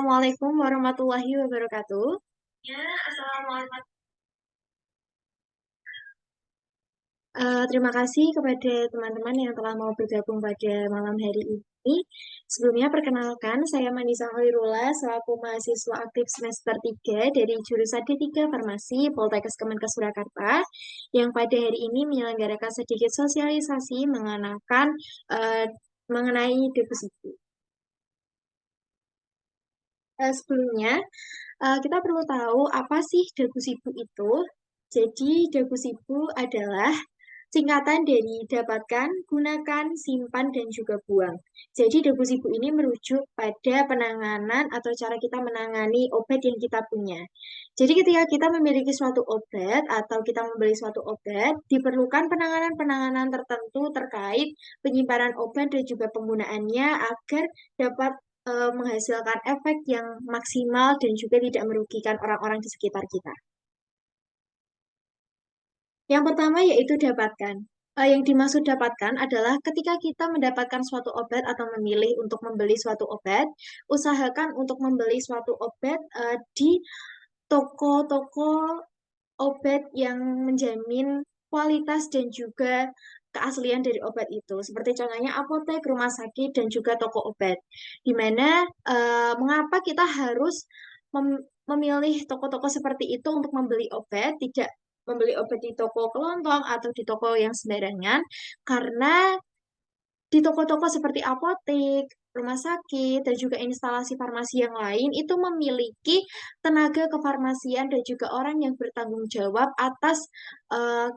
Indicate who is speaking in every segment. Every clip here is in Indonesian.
Speaker 1: Assalamualaikum warahmatullahi wabarakatuh.
Speaker 2: Ya, assalamualaikum.
Speaker 1: Terima kasih kepada teman-teman yang telah mau bergabung pada malam hari ini. Sebelumnya perkenalkan, saya Manisa Hoirullah selaku mahasiswa aktif semester 3 dari jurusan D3 Farmasi Poltekkes Kemenkes Surakarta yang pada hari ini menyelenggarakan sedikit sosialisasi eh, mengenai deposito. Sebelumnya, kita perlu tahu apa sih deposito itu. Jadi, deposito adalah singkatan dari dapatkan, gunakan, simpan, dan juga buang. Jadi, deposito ini merujuk pada penanganan atau cara kita menangani obat yang kita punya. Jadi, ketika kita memiliki suatu obat atau kita membeli suatu obat, diperlukan penanganan-penanganan tertentu terkait penyimpanan obat dan juga penggunaannya agar dapat menghasilkan efek yang maksimal dan juga tidak merugikan orang-orang di sekitar kita. Yang pertama yaitu dapatkan. Yang dimaksud dapatkan adalah ketika kita mendapatkan suatu obat atau memilih untuk membeli suatu obat, usahakan untuk membeli suatu obat di toko-toko obat yang menjamin kualitas dan juga keaslian dari obat itu. Seperti contohnya apotek, rumah sakit, dan juga toko obat. Di mana mengapa kita harus memilih toko-toko seperti itu untuk membeli obat, tidak membeli obat di toko kelontong atau di toko yang sembarangan, karena di toko-toko seperti apotek, rumah sakit, dan juga instalasi farmasi yang lain itu memiliki tenaga kefarmasian dan juga orang yang bertanggung jawab atas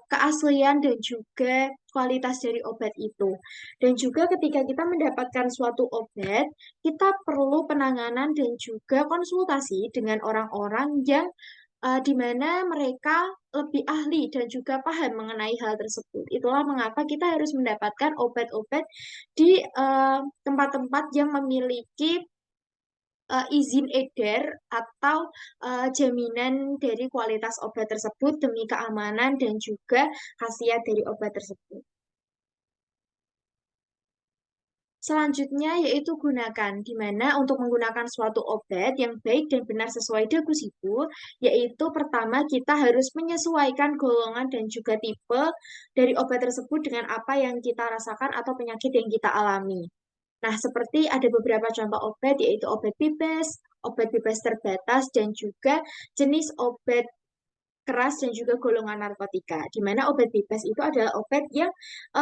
Speaker 1: keaslian dan juga kualitas dari obat itu. Dan juga ketika kita mendapatkan suatu obat, kita perlu penanganan dan juga konsultasi dengan orang-orang yang di mana mereka lebih ahli dan juga paham mengenai hal tersebut. Itulah mengapa kita harus mendapatkan obat-obat di tempat-tempat yang memiliki izin edar atau jaminan dari kualitas obat tersebut demi keamanan dan juga khasiat dari obat tersebut. Selanjutnya yaitu gunakan, di mana untuk menggunakan suatu obat yang baik dan benar sesuai deposito, yaitu pertama kita harus menyesuaikan golongan dan juga tipe dari obat tersebut dengan apa yang kita rasakan atau penyakit yang kita alami. Nah, seperti ada beberapa contoh obat, yaitu obat bebas terbatas, dan juga jenis obat keras dan juga golongan narkotika. Di mana obat bebas itu adalah obat yang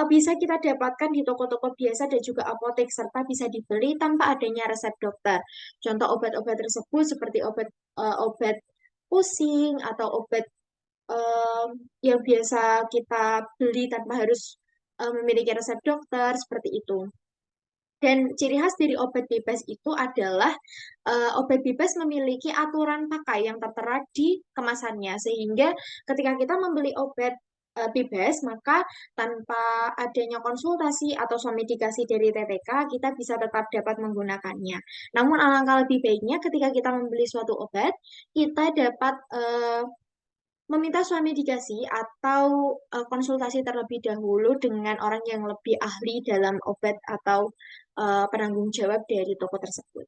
Speaker 1: bisa kita dapatkan di toko-toko biasa dan juga apotek serta bisa dibeli tanpa adanya resep dokter. Contoh obat-obat tersebut seperti obat pusing atau obat eh, yang biasa kita beli tanpa harus memiliki resep dokter seperti itu. Dan ciri khas dari obat bebas itu adalah obat bebas memiliki aturan pakai yang tertera di kemasannya. Sehingga ketika kita membeli obat bebas, maka tanpa adanya konsultasi atau somedikasi dari TTK, kita bisa tetap dapat menggunakannya. Namun alangkah lebih baiknya ketika kita membeli suatu obat, kita dapat meminta swamedikasi atau konsultasi terlebih dahulu dengan orang yang lebih ahli dalam obat atau penanggung jawab dari toko tersebut.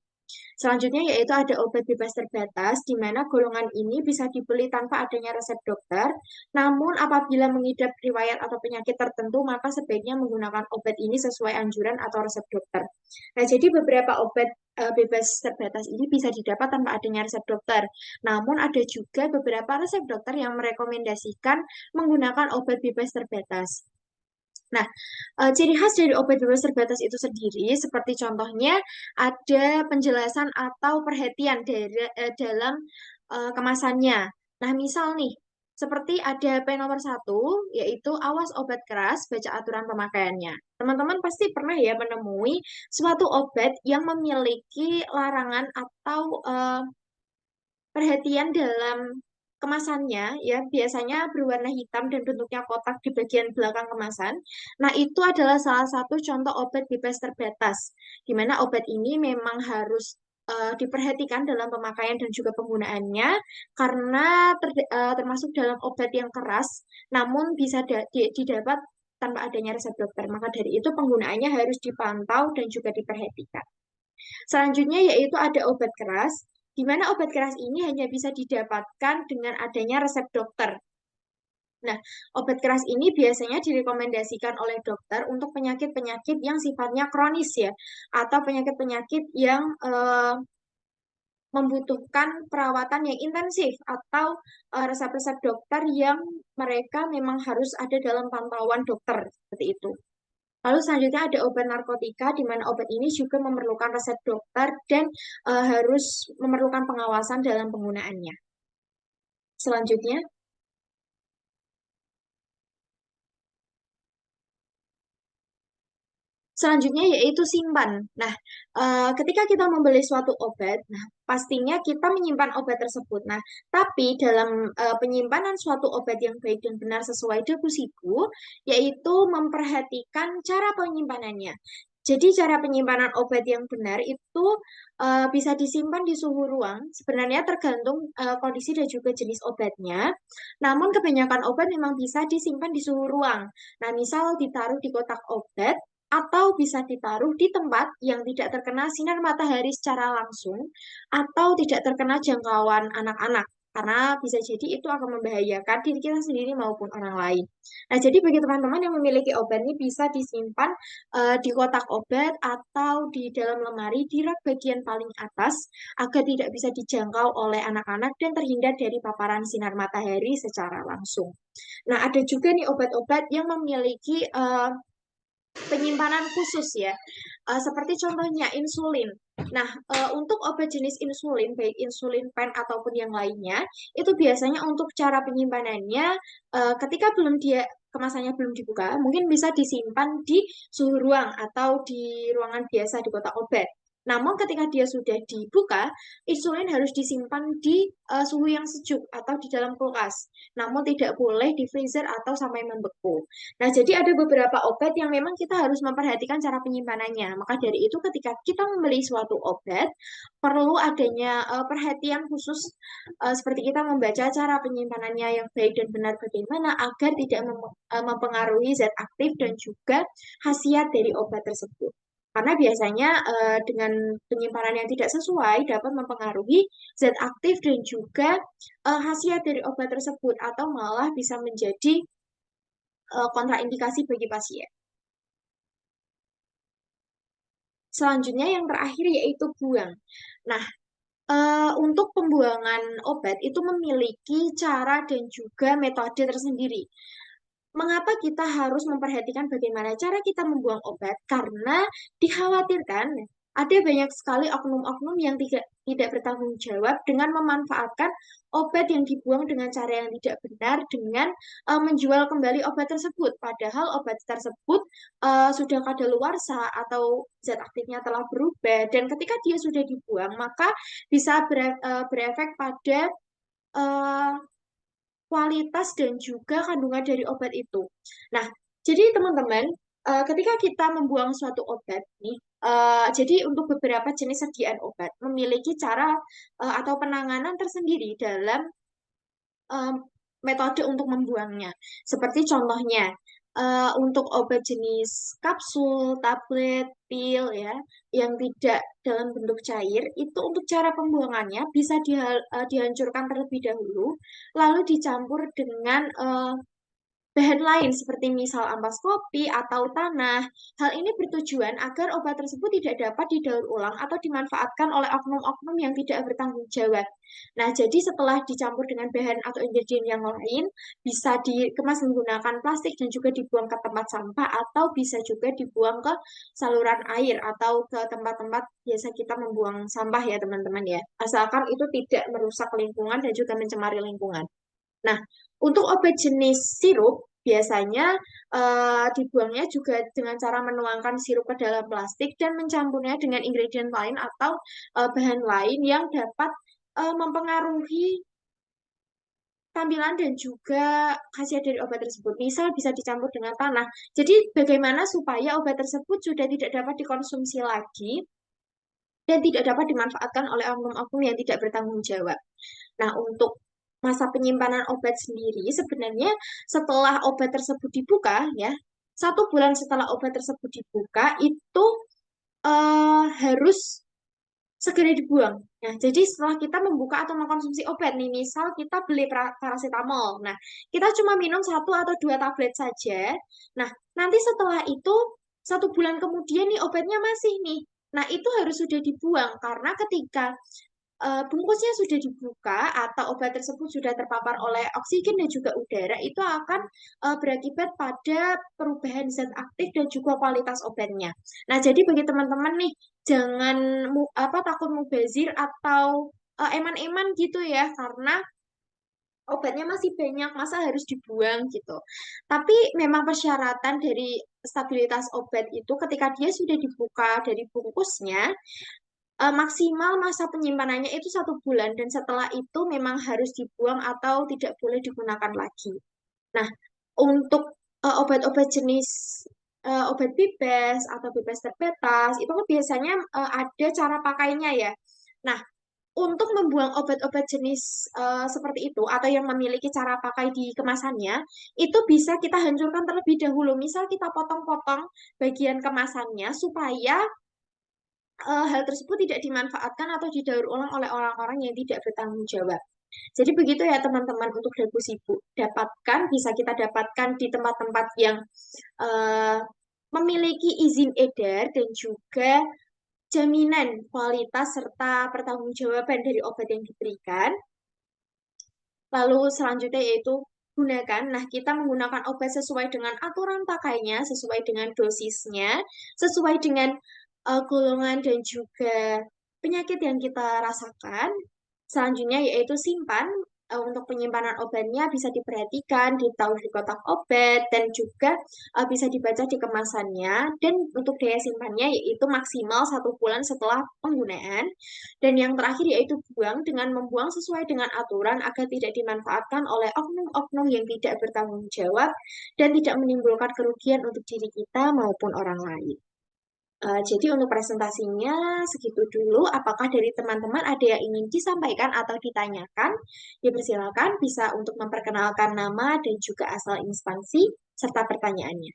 Speaker 1: Selanjutnya yaitu ada obat bebas terbatas, di mana golongan ini bisa dibeli tanpa adanya resep dokter. Namun apabila mengidap riwayat atau penyakit tertentu, maka sebaiknya menggunakan obat ini sesuai anjuran atau resep dokter. Nah, jadi beberapa obat bebas terbatas ini bisa didapat tanpa adanya resep dokter. Namun ada juga beberapa resep dokter yang merekomendasikan menggunakan obat bebas terbatas. Nah, ciri khas dari obat bebas terbatas itu sendiri, seperti contohnya ada penjelasan atau perhatian dalam kemasannya. Nah, misal nih, seperti ada P nomor 1, yaitu awas obat keras, baca aturan pemakaiannya. Teman-teman pasti pernah ya menemui suatu obat yang memiliki larangan atau perhatian dalam kemasannya ya biasanya berwarna hitam dan bentuknya kotak di bagian belakang kemasan. Nah, itu adalah salah satu contoh obat bebas terbatas di mana obat ini memang harus diperhatikan dalam pemakaian dan juga penggunaannya karena termasuk dalam obat yang keras namun bisa didapat tanpa adanya resep dokter. Maka dari itu penggunaannya harus dipantau dan juga diperhatikan. Selanjutnya yaitu ada obat keras. di mana obat keras ini hanya bisa didapatkan dengan adanya resep dokter. Nah, obat keras ini biasanya direkomendasikan oleh dokter untuk penyakit-penyakit yang sifatnya kronis ya, atau penyakit-penyakit yang membutuhkan perawatan yang intensif atau resep-resep dokter yang mereka memang harus ada dalam pantauan dokter seperti itu. Lalu selanjutnya ada obat narkotika, di mana obat ini juga memerlukan resep dokter dan harus memerlukan pengawasan dalam penggunaannya. Selanjutnya, selanjutnya yaitu simpan. Nah, ketika kita membeli suatu obat, nah pastinya kita menyimpan obat tersebut. Nah, tapi dalam penyimpanan suatu obat yang baik dan benar sesuai deposito, yaitu memperhatikan cara penyimpanannya. Jadi cara penyimpanan obat yang benar itu bisa disimpan di suhu ruang. Sebenarnya tergantung kondisi dan juga jenis obatnya. Namun kebanyakan obat memang bisa disimpan di suhu ruang. Nah, misal ditaruh di kotak obat atau bisa ditaruh di tempat yang tidak terkena sinar matahari secara langsung atau tidak terkena jangkauan anak-anak. Karena bisa jadi itu akan membahayakan diri kita sendiri maupun orang lain. Nah, jadi bagi teman-teman yang memiliki obat ini bisa disimpan di kotak obat atau di dalam lemari di rak bagian paling atas agar tidak bisa dijangkau oleh anak-anak dan terhindar dari paparan sinar matahari secara langsung. Nah, ada juga nih obat-obat yang memiliki penyimpanan khusus ya, seperti contohnya insulin. Nah, untuk obat jenis insulin, baik insulin pen ataupun yang lainnya, itu biasanya untuk cara penyimpanannya, ketika belum dia kemasannya belum dibuka, mungkin bisa disimpan di suhu ruang atau di ruangan biasa di kotak obat. Namun ketika dia sudah dibuka, insulin harus disimpan di suhu yang sejuk atau di dalam kulkas. Namun tidak boleh di freezer atau sampai membeku. Nah, jadi ada beberapa obat yang memang kita harus memperhatikan cara penyimpanannya. Maka dari itu ketika kita membeli suatu obat, perlu adanya perhatian khusus seperti kita membaca cara penyimpanannya yang baik dan benar bagaimana agar tidak mempengaruhi zat aktif dan juga khasiat dari obat tersebut. Karena biasanya dengan penyimpanan yang tidak sesuai dapat mempengaruhi zat aktif dan juga khasiat dari obat tersebut atau malah bisa menjadi kontraindikasi bagi pasien. Selanjutnya yang terakhir yaitu buang. Nah, untuk pembuangan obat itu memiliki cara dan juga metode tersendiri. Mengapa kita harus memperhatikan bagaimana cara kita membuang obat? Karena dikhawatirkan ada banyak sekali oknum-oknum yang tidak bertanggung jawab dengan memanfaatkan obat yang dibuang dengan cara yang tidak benar dengan menjual kembali obat tersebut. Padahal obat tersebut sudah kadaluarsa atau zat aktifnya telah berubah dan ketika dia sudah dibuang maka bisa berefek pada eh, kualitas dan juga kandungan dari obat itu. Nah, jadi teman-teman, ketika kita membuang suatu obat nih, jadi untuk beberapa jenis sediaan obat memiliki cara atau penanganan tersendiri dalam eh, metode untuk membuangnya. Seperti contohnya, untuk obat jenis kapsul, tablet, pil ya, yang tidak dalam bentuk cair, itu untuk cara pembuangannya bisa dihancurkan terlebih dahulu, lalu dicampur dengan bahan lain seperti misal ampas kopi atau tanah. Hal ini bertujuan agar obat tersebut tidak dapat didaur ulang atau dimanfaatkan oleh oknum-oknum yang tidak bertanggung jawab. Nah, jadi setelah dicampur dengan bahan atau ingredient yang lain, bisa dikemas menggunakan plastik dan juga dibuang ke tempat sampah atau bisa juga dibuang ke saluran air atau ke tempat-tempat biasa kita membuang sampah ya teman-teman ya. Asalkan itu tidak merusak lingkungan dan juga mencemari lingkungan. Nah, untuk obat jenis sirup, biasanya dibuangnya juga dengan cara menuangkan sirup ke dalam plastik dan mencampurnya dengan ingredient lain atau bahan lain yang dapat mempengaruhi tampilan dan juga khasiat dari obat tersebut. Misal bisa dicampur dengan tanah. Jadi bagaimana supaya obat tersebut sudah tidak dapat dikonsumsi lagi dan tidak dapat dimanfaatkan oleh oknum-oknum yang tidak bertanggung jawab. Nah, untuk masa penyimpanan obat sendiri, sebenarnya setelah obat tersebut dibuka, ya, 1 bulan setelah obat tersebut dibuka, itu harus segera dibuang. Nah, jadi setelah kita membuka atau mengkonsumsi obat nih, misal kita beli paracetamol. Nah, kita cuma minum satu atau dua tablet saja. Nah, nanti setelah itu 1 bulan kemudian nih obatnya masih nih. Nah, itu harus sudah dibuang karena ketika bungkusnya sudah dibuka atau obat tersebut sudah terpapar oleh oksigen dan juga udara, itu akan berakibat pada perubahan zat aktif dan juga kualitas obatnya. Nah, jadi bagi teman-teman nih, jangan takut mubazir atau eman-eman gitu ya, karena obatnya masih banyak, masa harus dibuang gitu. Tapi memang persyaratan dari stabilitas obat itu ketika dia sudah dibuka dari bungkusnya, maksimal masa penyimpanannya itu 1 bulan dan setelah itu memang harus dibuang atau tidak boleh digunakan lagi. Nah, untuk obat-obat jenis obat bebas atau bebas terbatas itu kan biasanya ada cara pakainya ya. Nah, untuk membuang obat-obat jenis seperti itu atau yang memiliki cara pakai di kemasannya, itu bisa kita hancurkan terlebih dahulu. Misal kita potong-potong bagian kemasannya supaya hal tersebut tidak dimanfaatkan atau didaur ulang oleh orang-orang yang tidak bertanggung jawab. Jadi begitu ya teman-teman untuk dagu sibuk. Bisa kita dapatkan di tempat-tempat yang eh, memiliki izin edar dan juga jaminan kualitas serta pertanggungjawaban dari obat yang diberikan. Lalu selanjutnya yaitu gunakan. Nah, kita menggunakan obat sesuai dengan aturan pakainya, sesuai dengan dosisnya, sesuai dengan golongan dan juga penyakit yang kita rasakan. Selanjutnya yaitu simpan. Untuk penyimpanan obatnya bisa diperhatikan, ditaruh di kotak obat, dan juga bisa dibaca di kemasannya. Dan untuk daya simpannya yaitu maksimal 1 bulan setelah penggunaan. Dan yang terakhir yaitu buang dengan membuang sesuai dengan aturan agar tidak dimanfaatkan oleh oknum-oknum yang tidak bertanggung jawab dan tidak menimbulkan kerugian untuk diri kita maupun orang lain. Jadi untuk presentasinya segitu dulu. Apakah dari teman-teman ada yang ingin disampaikan atau ditanyakan? Ya persilakan bisa untuk memperkenalkan nama dan juga asal instansi serta pertanyaannya.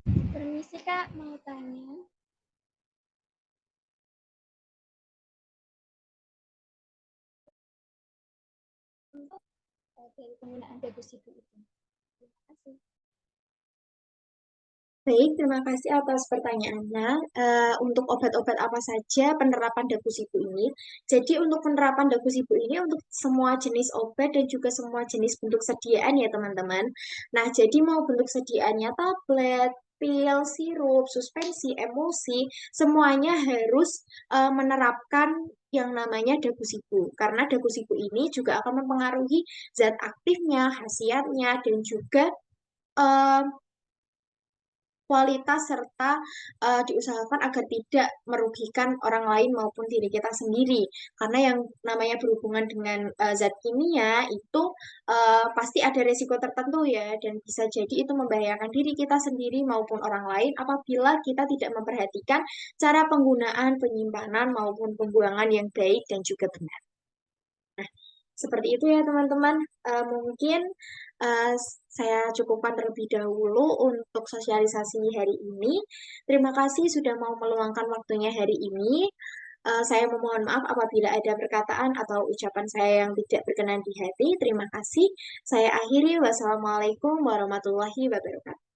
Speaker 3: Permisi Kak, mau tanya. Untuk dari penggunaan deposito itu. Terima kasih.
Speaker 1: Baik, terima kasih atas pertanyaannya. Untuk obat-obat apa saja penerapan Dagusibu ini? Jadi untuk penerapan Dagusibu ini untuk semua jenis obat dan juga semua jenis bentuk sediaan ya teman-teman. Nah, jadi mau bentuk sediaannya tablet, pil, sirup, suspensi, emulsi, semuanya harus menerapkan yang namanya Dagusibu. Karena Dagusibu ini juga akan mempengaruhi zat aktifnya, khasiatnya, dan juga eh, kualitas serta diusahakan agar tidak merugikan orang lain maupun diri kita sendiri. Karena yang namanya berhubungan dengan zat kimia itu pasti ada resiko tertentu ya dan bisa jadi itu membahayakan diri kita sendiri maupun orang lain apabila kita tidak memperhatikan cara penggunaan, penyimpanan maupun pembuangan yang baik dan juga benar. Seperti itu ya teman-teman. Mungkin eh, saya cukupkan terlebih dahulu untuk sosialisasi hari ini. Terima kasih sudah mau meluangkan waktunya hari ini. Saya memohon maaf apabila ada perkataan atau ucapan saya yang tidak berkenan di hati. Terima kasih. Saya akhiri. Wassalamualaikum warahmatullahi wabarakatuh.